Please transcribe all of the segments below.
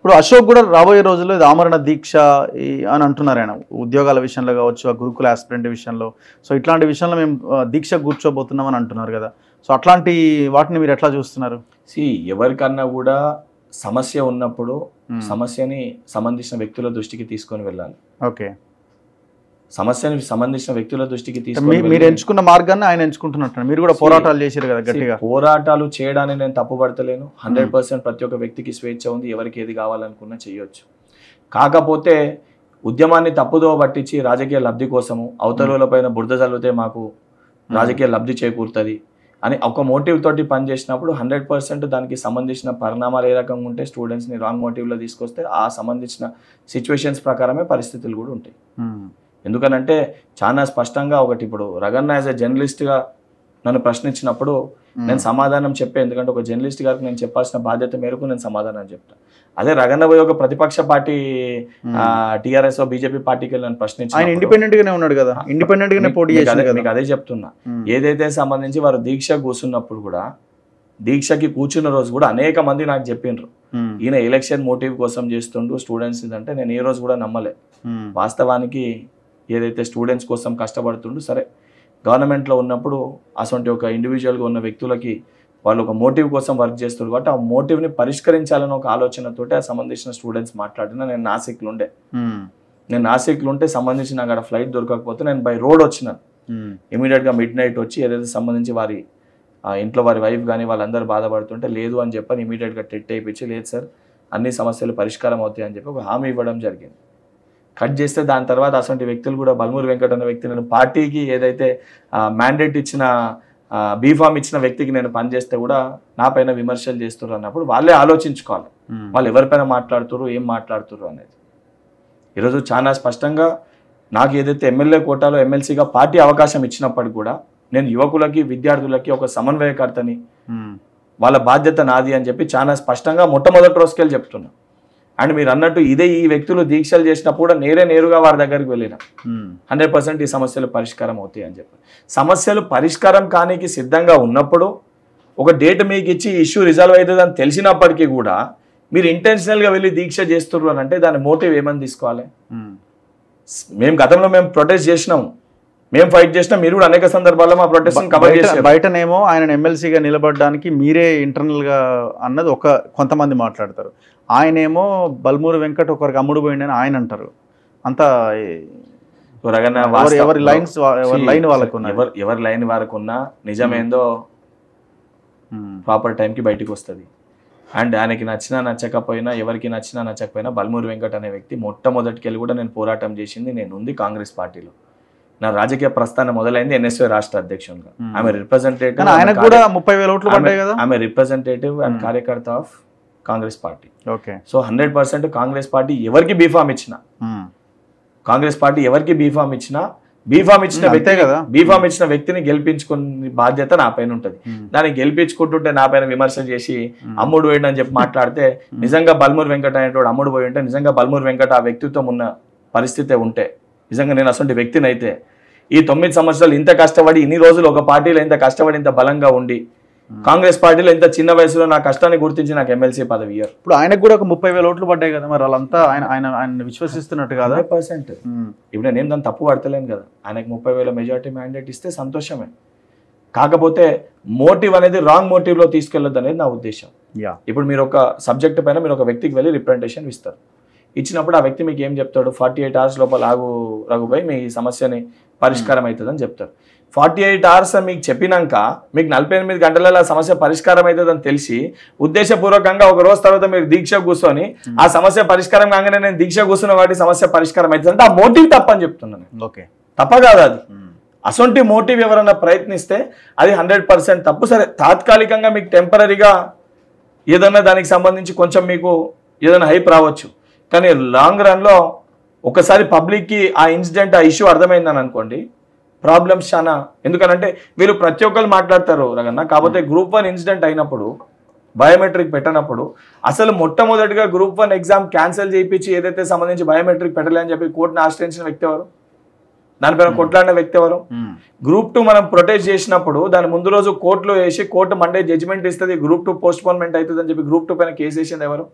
ఇప్పుడు అశోక్ కూడా రాబోయే రోజుల్లో ఇది ఆమరణ దీక్ష అని అంటున్నారు ఆయన, ఉద్యోగాల విషయంలో కావచ్చు, ఆ గురుకుల ఆస్పిరెంట్ విషయంలో. సో ఇట్లాంటి విషయంలో మేము దీక్ష కూర్చోబోతున్నాం అని అంటున్నారు కదా. సో అట్లాంటి వాటిని మీరు ఎట్లా చూస్తున్నారు? ఎవరికన్నా కూడా సమస్య ఉన్నప్పుడు సమస్యని సంబంధించిన వ్యక్తుల దృష్టికి తీసుకొని వెళ్ళాలి. ఓకే, సమస్యని సంబంధించిన వ్యక్తుల దృష్టికి తీసుకొని మీరు ఎంచుకున్న మార్గాన్ని ఆయన ఎంచుకుంటున్నట్టు. మీరు కూడా పోరాటాలు చేశారు కదా గట్టిగా. పోరాటాలు చేయడాన్ని నేను తప్పుపడతలేను. 100% ప్రతి ఒక్క వ్యక్తికి స్వేచ్ఛ ఉంది, ఎవరికి ఏది కావాలనుకున్నా చేయొచ్చు. కాకపోతే ఉద్యమాన్ని తప్పుదో పట్టించి రాజకీయ లబ్ధి కోసము అవతల పైన బురద చల్లితే మాకు రాజకీయ లబ్ధి చేకూరుతుంది అని ఒక మోటివ్ తోటి పనిచేసినప్పుడు 100% దానికి సంబంధించిన పరిణామాలు ఏ రకంగా ఉంటే స్టూడెంట్స్ని రాంగ్ మోటివ్లో తీసుకొస్తే ఆ సంబంధించిన సిచ్యువేషన్స్ ప్రకారమే పరిస్థితులు కూడా ఉంటాయి. ఎందుకనంటే చాలా స్పష్టంగా ఒకటి, ఇప్పుడు రగన్న యాజ్ ఎ జర్నలిస్ట్గా నన్ను ప్రశ్నించినప్పుడు నేను సమాధానం చెప్పే, ఎందుకంటే ఒక జర్నలిస్ట్ గారికి నేను చెప్పాల్సిన బాధ్యత మేరకు నేను సమాధానం చెప్తాను. అదే రగన్న పోయి ఒక ప్రతిపక్ష పార్టీ టీఆర్ఎస్ బీజేపీ పార్టీకి నన్ను ప్రశ్నించి ఆయన ఇండిపెండెంట్ గానే ఉన్నాడు కదా, ఇండిపెండెంట్ గానే పోటీ చేశారు. మీకు అదే చెప్తున్నా. ఏదైతే సంబంధించి వారు దీక్ష కూర్చున్నప్పుడు కూడా, దీక్షకి కూర్చున్న రోజు కూడా అనేక మంది నాకు చెప్పిండ్రు ఈయన ఎలక్షన్ మోటివ్ కోసం చేస్తుండు స్టూడెంట్స్ అంటే. నేను ఏ రోజు కూడా నమ్మలే. వాస్తవానికి ఏదైతే స్టూడెంట్స్ కోసం కష్టపడుతుండో, సరే గవర్నమెంట్లో ఉన్నప్పుడు అసలు ఒక ఇండివిజువల్గా ఉన్న వ్యక్తులకి వాళ్ళు ఒక మోటివ్ కోసం వర్క్ చేస్తారు కాబట్టి ఆ మోటివ్ని పరిష్కరించాలని ఒక ఆలోచనతోటి ఆ సంబంధించిన స్టూడెంట్స్ మాట్లాడినా. నేను నాసిక్లో ఉంటే సంబంధించి నాకు అక్కడ ఫ్లైట్ దొరకకపోతే నేను బై రోడ్ వచ్చినాను. ఇమీడియట్గా మిడ్-నైట్ వచ్చి ఏదైతే సంబంధించి వారి ఇంట్లో వారి వైఫ్ కానీ వాళ్ళందరూ బాధపడుతుంటే లేదు అని చెప్పని ఇమీడియట్గా టెట్ అయిపించి, లేదు సార్ అన్ని సమస్యలు పరిష్కారం అవుతాయి అని చెప్పి ఒక హామీ ఇవ్వడం జరిగింది. కట్ చేస్తే దాని తర్వాత అసలు వ్యక్తులు కూడా బల్మూరి వెంకట్ అన్న వ్యక్తి, నేను పార్టీకి ఏదైతే మ్యాండేట్ ఇచ్చిన బీఫామ్ ఇచ్చిన వ్యక్తికి నేను పనిచేస్తే కూడా నా పైన విమర్శలు చేస్తున్నారు అన్నప్పుడు వాళ్ళే ఆలోచించుకోవాలి వాళ్ళు ఎవరిపైన మాట్లాడుతున్నారు, ఏం మాట్లాడుతున్నారు అనేది. ఈరోజు చాలా స్పష్టంగా నాకు ఏదైతే ఎమ్మెల్యే కోటాలో ఎమ్మెల్సీగా పార్టీ అవకాశం ఇచ్చినప్పటికి కూడా నేను యువకులకి విద్యార్థులకి ఒక సమన్వయకర్తని, వాళ్ళ బాధ్యత నాది అని చెప్పి చాలా స్పష్టంగా మొట్టమొదటి రోజుకెళ్ళి చెప్తున్నా. అండ్ మీరు అన్నట్టు ఇదే ఈ వ్యక్తులు దీక్షలు చేసినప్పుడు కూడా నేరుగా వారి దగ్గరికి వెళ్ళిన 100% ఈ సమస్యలు పరిష్కారం అవుతాయి అని చెప్పి. సమస్యలు పరిష్కారం కానికి సిద్ధంగా ఉన్నప్పుడు ఒక డేట్ మీకు ఇచ్చి ఇష్యూ రిజాల్వ్ అవుతుంది అని తెలిసినప్పటికీ కూడా మీరు ఇంటెన్షనల్గా వెళ్ళి దీక్ష చేస్తున్నారు అని అంటే దాని మోటివ్ ఏమని తీసుకోవాలి? మేము గతంలో ప్రొటెస్ట్ చేసినాం, మేము ఫైట్ చేసినా, మీరు కూడా అనేక సందర్భాల్లో మా ప్రొటెస్ట్ కవర్ చేశారు. బయటనేమో ఆయన ఎమ్మెల్సీగా నిలబడడానికి మీరే ఇంటర్నల్గా అన్నది కొంతమంది మాట్లాడతారు. ఆయనేమో బల్మూరి వెంకట్ ఒకరికి అమ్ముడు పోయిండని ఆయన అంటారు. అంతా ఎవరి లైన్ వారుకున్నా నిజమేందో ప్రాపర్ టైంకి బయటకు వస్తుంది. అండ్ ఆయనకి నచ్చినా నచ్చకపోయినా, ఎవరికి నచ్చినా నచ్చకపోయినా బల్మూరి వెంకట్ అనే వ్యక్తి మొట్టమొదటికెళ్ళి కూడా నేను పోరాటం చేసింది నేను ఉంది కాంగ్రెస్ పార్టీలో. నా రాజకీయ ప్రస్థానం మొదలైంది ఎన్ఎస్వై రాష్ట్ర అధ్యక్షునిగా. ఆమె రిప్రజెంటేటివ్, ఆమె రిప్రజెంటేటివ్ అండ్ కార్యకర్త of Congress party. So 100% Congress party ఎవరికి బీఫామ్ ఇచ్చినా, బీఫామ్ ఇచ్చిన వ్యక్తిని గెలిపించుకునే బాధ్యత నా పైన ఉంటుంది. దాన్ని గెలిపించుకుంటుంటే నా పైన విమర్శలు చేసి అమ్ముడు పోయిండు అని చెప్పి మాట్లాడితే, నిజంగా బల్మూరి వెంకట్ అనేటోడు అమ్ముడు పోయి ఉంటే, నిజంగా బల్మూరి వెంకట్ ఆ వ్యక్తిత్వం ఉన్న పరిస్థితి ఉంటే, నిజంగా నేను అసలు వ్యక్తిని అయితే ఈ 9 సంవత్సరాలు ఇంత కష్టపడి, ఇన్ని రోజులు ఒక పార్టీలో ఇంత కష్టపడి ఇంత బలంగా ఉండి, కాంగ్రెస్ పార్టీలో ఇంత చిన్న వయసులో నా కష్టాన్ని గుర్తించి నాకు ఎమ్మెల్సీ పదవి ఇయ్యారు. ఇప్పుడు ఆయనకు కూడా ఒక 30,000 ఓట్లు పడ్డాయి కదా, మరి వాళ్ళంతా ఆయన విశ్వసిస్తున్నట్టు కదా? 100%. ఇప్పుడు నేను దాన్ని తప్పు పడతలేను కదా. ఆయనకు 30,000 మెజార్టీ మ్యాండేట్ ఇస్తే సంతోషమే. కాకపోతే మోటివ్ అనేది రాంగ్ మోటివ్లో తీసుకెళ్ళొద్దు అనేది నా ఉద్దేశం. ఇప్పుడు మీరు ఒక సబ్జెక్ట్ పైన మీరు ఒక వ్యక్తికి వెళ్ళి రిప్రజెంటేషన్ ఇస్తారు. ఇచ్చినప్పుడు ఆ వ్యక్తి మీకు ఏం చెప్తాడు? 48 hours లోపల రఘుబాయ్ మీ సమస్యని పరిష్కారం అవుతుందని చెప్తారు. 48 hours మీకు చెప్పినాక మీకు 48 గంటలలో సమస్య పరిష్కారం అవుతుందని తెలిసి ఉద్దేశపూర్వకంగా ఒక రోజు తర్వాత మీరు దీక్ష కూర్చొని ఆ సమస్య పరిష్కారం కాగానే నేను దీక్ష కూర్చున్న వాటి సమస్య పరిష్కారం అవుతుంది అంటే ఆ మోటివ్ తప్పని చెప్తున్నాను. తప్ప కాదు అది. అసొంటి మోటివ్ ఎవరన్నా ప్రయత్నిస్తే అది 100% తప్పు. సరే, తాత్కాలికంగా మీకు టెంపరీగా ఏదన్నా దానికి సంబంధించి కొంచెం మీకు ఏదైనా హైప్ రావచ్చు, కానీ లాంగ్ రన్లో ఒకసారి పబ్లిక్కి ఆ ఇన్సిడెంట్, ఆ ఇష్యూ అర్థమైందని అనుకోండి, ప్రాబ్లమ్స్ చాలా. ఎందుకనంటే వీళ్ళు ప్రతి ఒక్కరు మాట్లాడతారు రగన్న. కాకపోతే Group 1 ఇన్సిడెంట్ అయినప్పుడు, బయోమెట్రిక్ పెట్టనప్పుడు, అసలు మొట్టమొదటిగా Group 1 ఎగ్జామ్ క్యాన్సిల్ చేయించి ఏదైతే సంబంధించి బయోమెట్రిక్ పెట్టలేని చెప్పి కోర్టును ఆశ్రయించిన వ్యక్తి ఎవరు? దానిపైన కొట్లాడిన వ్యక్తి ఎవరు? Group 2 మనం ప్రొటెస్ట్ చేసినప్పుడు దాని ముందు రోజు కోర్టులో వేసి కోర్టు మండే జడ్జిమెంట్ ఇస్తుంది, Group 2 పోస్ట్ పోన్మెంట్ అవుతుంది అని చెప్పి Group 2 పైన కేసు వేసింది ఎవరు?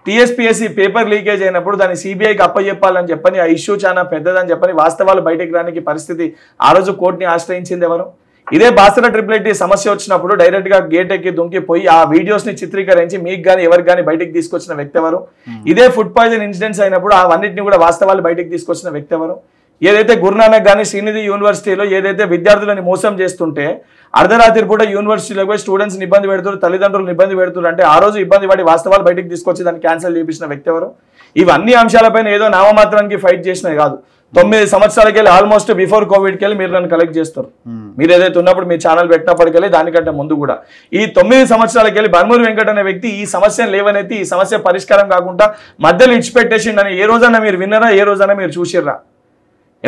టీఎస్పీఎస్సీ పేపర్ లీకేజ్ అయినప్పుడు దాన్ని సిబిఐకి అప్పచెప్పాలని చెప్పని ఆ ఇష్యూ చాలా పెద్దదని చెప్పని వాస్తవాలు బయటకు రానికి పరిస్థితి ఆ రోజు కోర్టుని ఆశ్రయించింది ఎవరు? ఇదే బాసర ట్రిపుల్ సమస్య వచ్చినప్పుడు డైరెక్ట్ గా గేట్ ఎక్కి దుంకిపోయి ఆ వీడియోస్ ని చిత్రీకరించి మీకు కానీ ఎవరికి కానీ బయటకు తీసుకొచ్చిన వ్యక్తి ఎవరు? ఇదే ఫుడ్ పాయిజన్ ఇన్సిడెంట్స్ అయినప్పుడు అవన్నిటిని కూడా వాస్తవాలు బయటకు తీసుకొచ్చిన వ్యక్తి ఎవరు? ఏదైతే గురునానక్ కానీ శ్రీనిధి యూనివర్సిటీలో ఏదైతే విద్యార్థులను మోసం చేస్తుంటే అర్ధరాత్రి పూట యూనివర్సిటీలో పోయి స్టూడెంట్స్ ఇబ్బంది పెడుతున్నారు, తల్లిదండ్రులను ఇబ్బంది పెడుతున్నారు అంటే ఆ రోజు ఇబ్బంది పడి వాస్తవాలు బయటకు తీసుకొచ్చి దాన్ని క్యాన్సిల్ చేయించిన వ్యక్తి ఎవరు? ఇవన్నీ అంశాలపైన ఏదో నామమాత్రానికి ఫైట్ చేసినవి కాదు. 9 సంవత్సరాలకి వెళ్ళి ఆల్మోస్ట్ బిఫోర్ కోవిడ్కి వెళ్ళి మీరు నన్ను కలెక్ట్ చేస్తారు. మీరు ఏదైతే ఉన్నప్పుడు మీ ఛానల్ పెట్టినప్పటికెళ్ళి దానికంటే ముందు కూడా ఈ 9 సంవత్సరాలకి వెళ్ళి బర్మూరి వెంకట్ అనే వ్యక్తి ఈ సమస్యను లేవనెత్తి ఈ సమస్య పరిష్కారం కాకుండా మధ్యలో ఇచ్చిపెట్టేసిండని ఏ రోజైనా మీరు విన్నారా? ఏ రోజైనా మీరు చూసిర్రా?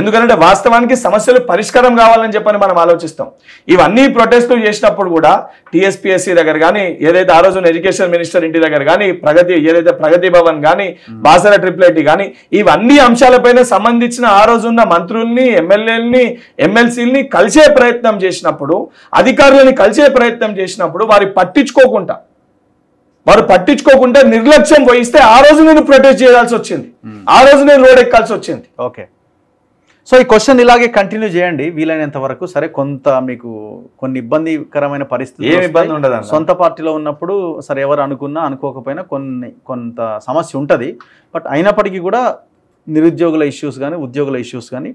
ఎందుకంటే వాస్తవానికి సమస్యలు పరిష్కారం కావాలని చెప్పని మనం ఆలోచిస్తాం. ఇవన్నీ ప్రొటెస్టులు చేసినప్పుడు కూడా టీఎస్పీఎస్సీ దగ్గర కానీ ఏదైతే ఆ రోజున ఎడ్యుకేషన్ మినిస్టర్ ఇంటి దగ్గర కానీ ఏదైతే ప్రగతి భవన్ కానీ బాసర ట్రిపుల్ కానీ ఇవన్నీ అంశాలపైన సంబంధించిన ఆ రోజున్న మంత్రుల్ని, ఎమ్మెల్యేలని, ఎమ్మెల్సీలని కలిసే ప్రయత్నం చేసినప్పుడు, అధికారులని కలిసే ప్రయత్నం చేసినప్పుడు వారు పట్టించుకోకుండా నిర్లక్ష్యం వహిస్తే ఆ రోజు నేను ప్రొటెస్ట్ చేయాల్సి వచ్చింది, ఆ రోజు నేను రోడ్ ఎక్కాల్సి వచ్చింది. ఓకే, సో ఈ క్వశ్చన్ ఇలాగే కంటిన్యూ చేయండి వీలైనంత వరకు. సరే, కొంత మీకు కొన్ని ఇబ్బందికరమైన పరిస్థితులు, ఏం ఇబ్బంది ఉండదు, సొంత పార్టీలో ఉన్నప్పుడు సరే ఎవరు అనుకున్నా అనుకోకపోయినా కొంత సమస్య ఉంటుంది. బట్ అయినప్పటికీ కూడా నిరుద్యోగుల ఇష్యూస్ కానీ ఉద్యోగుల ఇష్యూస్ కానీ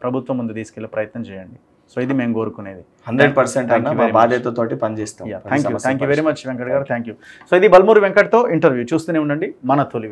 ప్రభుత్వం ముందు తీసుకెళ్లే ప్రయత్నం చేయండి. సో ఇది మేము కోరుకునేది. 100% బాధ్యతతోటి పనిచేస్తాం. Thank you very much Venkat గారు, థ్యాంక్ యూ. సో ఇది బల్మూరి వెంకట్తో ఇంటర్వ్యూ. చూస్తూనే ఉండండి మన తొలి.